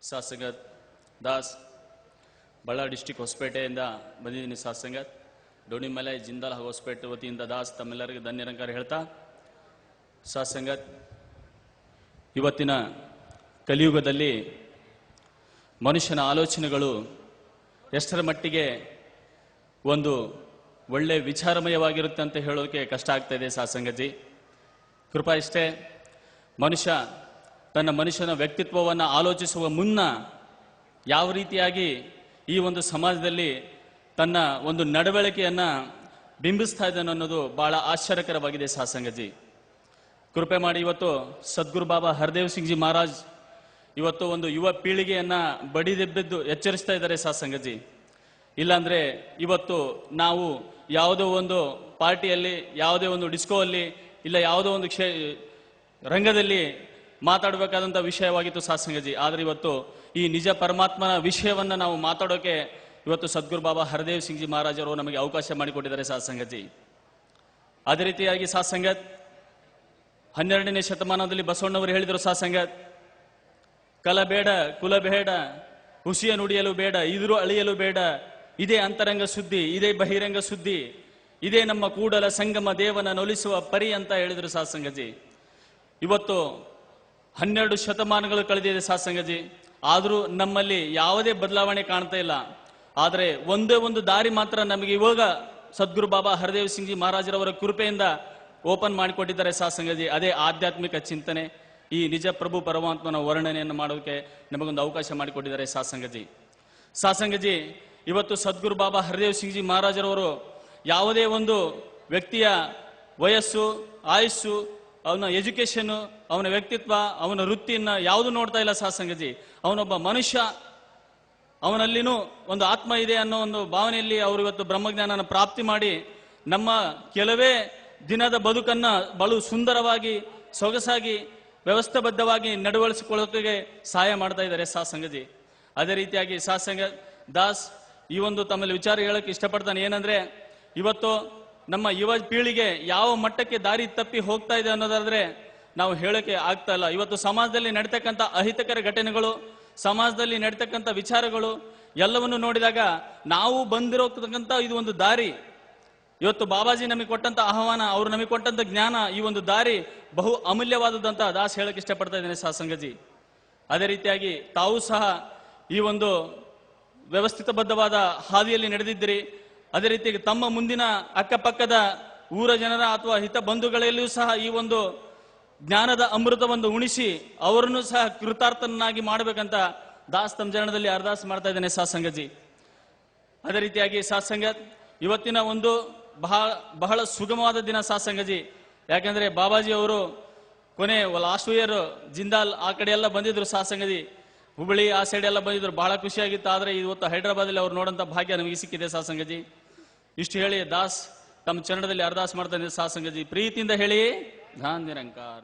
ಸಾಸಂಗತ್ Das Ballari district ಹೊಸಪೇಟೆಯಿಂದ ಬಂದಿದ್ದೀನಿ. ಸಾಸಂಗತ್ ಡೋಣಿಮಲೆ ಜಿಂದಾಲ್ ಹಾಗೂ ಹೊಸಪೇಟೆ ವತಿಯಿಂದ ದಾಸ್ ತಮ್ಮೆಲ್ಲರಿಗೆ ಧನ್ಯರಂಕಾರ ಹೇಳ್ತಾ, ಸಾಸಂಗತ್ ಇವತ್ತಿನ ಕಲಿಯುಗದಲ್ಲಿ ಮನುಷ್ಯನ ಆಲೋಚನೆಗಳು ಎಷ್ಟರ ಮಟ್ಟಿಗೆ ಒಂದು ಒಳ್ಳೆ ವಿಚಾರಮಯವಾಗಿರುತ್ತೆ ಅಂತ ಹೇಳೋಕೆ ಕಷ್ಟ ಆಗ್ತಾ ಇದೆ. ಸಾಸಂಗಜಿ ಕೃಪಾ ಇಷ್ಟೇ, ಮನುಷ್ಯ ತನ್ನ ಮನುಷ್ಯನ ವ್ಯಕ್ತಿತ್ವವನ್ನು ಆಲೋಚಿಸುವ ಮುನ್ನ ಯಾವ ರೀತಿಯಾಗಿ ಈ ಒಂದು ಸಮಾಜದಲ್ಲಿ ತನ್ನ ಒಂದು ನಡವಳಿಕೆಯನ್ನ ಬಿಂಬಿಸ್ತಾ ಇದ್ದಾನೆ ಅನ್ನೋದು ಬಹಳ ಆಶ್ಚರ್ಯಕರವಾಗಿದೆ. ಸಾಸಂಗಜಿ ಕೃಪೆ ಮಾಡಿ ಇವತ್ತು ಸದ್ಗುರು ಬಾಬಾ ಹರದೇವ್ ಸಿಂಗ್ ಜಿ ಮಹಾರಾಜ್ ಇವತ್ತು ಒಂದು ಯುವ ಪೀಳಿಗೆಯನ್ನ ಬಡಿದೆಬ್ಬೆದ್ದು ಎಚ್ಚರಿಸ್ತಾ ಇದ್ದಾರೆ. ಸಾಸಂಗಜಿ ಇಲ್ಲಾಂದ್ರೆ ಇವತ್ತು ನಾವು ಯಾವುದೋ ಒಂದು ಪಾರ್ಟಿಯಲ್ಲಿ, ಯಾವುದೇ ಒಂದು ಡಿಸ್ಕೋ ಅಲ್ಲಿ, ಇಲ್ಲ ಯಾವುದೋ ಒಂದು ರಂಗದಲ್ಲಿ ಮಾತಾಡಬೇಕಾದಂಥ ವಿಷಯವಾಗಿತ್ತು ಸಾಸಂಗಜಿ. ಆದರೆ ಇವತ್ತು ಈ ನಿಜ ಪರಮಾತ್ಮನ ವಿಷಯವನ್ನ ನಾವು ಮಾತಾಡೋಕೆ ಇವತ್ತು ಸದ್ಗುರು ಬಾಬಾ ಹರದೇವ್ ಸಿಂಗ್ ಜಿ ಮಹಾರಾಜ್ ಅವರು ನಮಗೆ ಅವಕಾಶ ಮಾಡಿಕೊಟ್ಟಿದ್ದಾರೆ. ಸಾಸಂಗಜಿ ಅದೇ ರೀತಿಯಾಗಿ ಸಾಸಂಗತ್ 12ನೇ ಶತಮಾನದಲ್ಲಿ ಬಸವಣ್ಣವರು ಹೇಳಿದರು, ಸಾಸಂಗತ್ ಕಲ ಬೇಡ, ಕುಲ ಬೇಡ, ಹುಸಿಯ ನುಡಿಯಲು ಬೇಡ, ಇದ್ರು ಅಳಿಯಲು ಬೇಡ, ಇದೇ ಅಂತರಂಗ ಸುದ್ದಿ, ಇದೇ ಬಹಿರಂಗ ಸುದ್ದಿ, ಇದೇ ನಮ್ಮ ಕೂಡಲ ಸಂಗಮ ದೇವನ ನೊಲಿಸುವ ಪರಿ ಅಂತ ಹೇಳಿದ್ರು. ಸಾಸಂಗಜಿ ಇವತ್ತು 12 ಶತಮಾನಗಳು ಕಳೆದಿದೆ ಸಾಸಂಗಜಿ, ಆದರೂ ನಮ್ಮಲ್ಲಿ ಯಾವುದೇ ಬದಲಾವಣೆ ಕಾಣ್ತಾ ಇಲ್ಲ. ಆದರೆ ಒಂದೇ ಒಂದು ದಾರಿ ಮಾತ್ರ ನಮಗೆ ಇವಾಗ ಸದ್ಗುರು ಬಾಬಾ ಹರದೇವ್ ಸಿಂಗ್ ಜಿ ಮಹಾರಾಜರವರ ಕೃಪೆಯಿಂದ ಓಪನ್ ಮಾಡಿಕೊಟ್ಟಿದ್ದಾರೆ. ಸಾಸಂಗಜಿ ಅದೇ ಆಧ್ಯಾತ್ಮಿಕ ಚಿಂತನೆ, ಈ ನಿಜ ಪ್ರಭು ಪರಮಾತ್ಮನ ವರ್ಣನೆಯನ್ನು ಮಾಡೋಕೆ ನಮಗೊಂದು ಅವಕಾಶ ಮಾಡಿಕೊಟ್ಟಿದ್ದಾರೆ. ಸಾಸಂಗಜಿ ಇವತ್ತು ಸದ್ಗುರು ಬಾಬಾ ಹರದೇವ್ ಸಿಂಗ್ ಜಿ ಮಹಾರಾಜರವರು ಯಾವುದೇ ಒಂದು ವ್ಯಕ್ತಿಯ ವಯಸ್ಸು, ಆಯುಸ್ಸು, ಅವನ ಎಜುಕೇಶನ್, ಅವನ ವ್ಯಕ್ತಿತ್ವ, ಅವನ ವೃತ್ತಿಯನ್ನ ಯಾವುದು ನೋಡ್ತಾ ಇಲ್ಲ. ಸಾಸಂಗಜಿ ಅವನೊಬ್ಬ ಮನುಷ್ಯ, ಅವನಲ್ಲಿನೂ ಒಂದು ಆತ್ಮ ಇದೆ ಅನ್ನೋ ಒಂದು ಭಾವನೆಯಲ್ಲಿ ಅವರು ಇವತ್ತು ಬ್ರಹ್ಮಜ್ಞಾನನ ಪ್ರಾಪ್ತಿ ಮಾಡಿ ನಮ್ಮ ಕೆಲವೇ ದಿನದ ಬದುಕನ್ನ ಬಲು ಸುಂದರವಾಗಿ, ಸೊಗಸಾಗಿ, ವ್ಯವಸ್ಥೆಬದ್ಧವಾಗಿ ನಡವಳಿಸಿಕೊಳ್ಳೋಕೆ ಸಹಾಯ ಮಾಡ್ತಾ ಇದ್ದಾರೆ. ಸಾಸಂಗಜಿ ಅದೇ ರೀತಿಯಾಗಿ ಸಾಸಂಗ ದಾಸ್ ಈ ಒಂದು ತಮ್ಮಲ್ಲಿ ವಿಚಾರ ಹೇಳಕ್ಕೆ ಇಷ್ಟಪಡ್ತಾನೆ. ಏನಂದ್ರೆ ಇವತ್ತು ನಮ್ಮ ಯುವ ಪೀಳಿಗೆ ಯಾವ ಮಟ್ಟಕ್ಕೆ ದಾರಿ ತಪ್ಪಿ ಹೋಗ್ತಾ ಇದೆ ಅನ್ನೋದಾದ್ರೆ ನಾವು ಹೇಳಕ್ಕೆ ಆಗ್ತಾ ಇಲ್ಲ. ಇವತ್ತು ಸಮಾಜದಲ್ಲಿ ನಡೀತಕ್ಕಂಥ ಅಹಿತಕರ ಘಟನೆಗಳು, ಸಮಾಜದಲ್ಲಿ ನಡೀತಕ್ಕಂಥ ವಿಚಾರಗಳು ಎಲ್ಲವನ್ನು ನೋಡಿದಾಗ ನಾವು ಬಂದಿರೋತಕ್ಕಂಥ ಇದು ಒಂದು ದಾರಿ, ಇವತ್ತು ಬಾಬಾಜಿ ನಮಗೆ ಕೊಟ್ಟಂತ ಆಹ್ವಾನ, ಅವರು ನಮಗೆ ಕೊಟ್ಟಂತ ಜ್ಞಾನ, ಈ ಒಂದು ದಾರಿ ಬಹು ಅಮೂಲ್ಯವಾದದಂತ ದಾಸ್ ಹೇಳಕ್ಕೆ ಇಷ್ಟಪಡ್ತಾ ಇದ್ದೇನೆ. ಸಾಸಂಗಜಿ ಅದೇ ರೀತಿಯಾಗಿ ತಾವು ಸಹ ಈ ಒಂದು ವ್ಯವಸ್ಥಿತಬದ್ಧವಾದ ಹಾದಿಯಲ್ಲಿ ನಡೆದಿದ್ದೀರಿ. ಅದೇ ರೀತಿಯಾಗಿ ತಮ್ಮ ಮುಂದಿನ ಅಕ್ಕಪಕ್ಕದ ಊರ ಜನರ ಅಥವಾ ಹಿತ ಬಂಧುಗಳಲ್ಲಿಯೂ ಸಹ ಈ ಒಂದು ಜ್ಞಾನದ ಅಮೃತವನ್ನು ಉಣಿಸಿ ಅವರನ್ನು ಸಹ ಕೃತಾರ್ಥನಾಗಿ ಮಾಡಬೇಕಂತ ದಾಸ್ ತಮ್ಮ ಜನದಲ್ಲಿ ಅರ್ದಾಸ್ ಮಾಡ್ತಾ ಇದ್ದೇನೆ. ಸಾಸಂಗಜಿ ಅದೇ ರೀತಿಯಾಗಿ ಸಾಸಂಗತ್ ಇವತ್ತಿನ ಒಂದು ಬಹಳ ಸುಗಮವಾದ ದಿನ ಸಾಸಂಗಜಿ. ಯಾಕಂದ್ರೆ ಬಾಬಾಜಿ ಅವರು ಕೊನೆ ಲಾಸ್ಟ್ ಇಯರ್ ಜಿಂದಾಲ್ ಆ ಕಡೆ ಎಲ್ಲ ಬಂದಿದ್ರು. ಸಾಸಂಗಜಿ ಹುಬ್ಬಳ್ಳಿ ಆ ಸೈಡ್ ಎಲ್ಲ ಬಂದಿದ್ರು, ಬಹಳ ಖುಷಿಯಾಗಿತ್ತು. ಆದ್ರೆ ಇವತ್ತು ಹೈದರಾಬಾದಲ್ಲಿ ಅವ್ರು ನೋಡಂತ ಭಾಗ್ಯ ನಮಗೆ ಸಿಕ್ಕಿದೆ. ಸಾಸಂಗಜಿ ಇಷ್ಟು ಹೇಳಿ ದಾಸ್ ತಮ್ಮ ಚರಣದಲ್ಲಿ ಅರ್ದಾಸ್ ಮಾಡ್ತಾ ಇದ್ದಾರೆ. ಸಾಸಂಗಜಿ ಪ್ರೀತಿಯಿಂದ ಹೇಳಿ ಧಾನ್ ನಿರಂಕಾರ.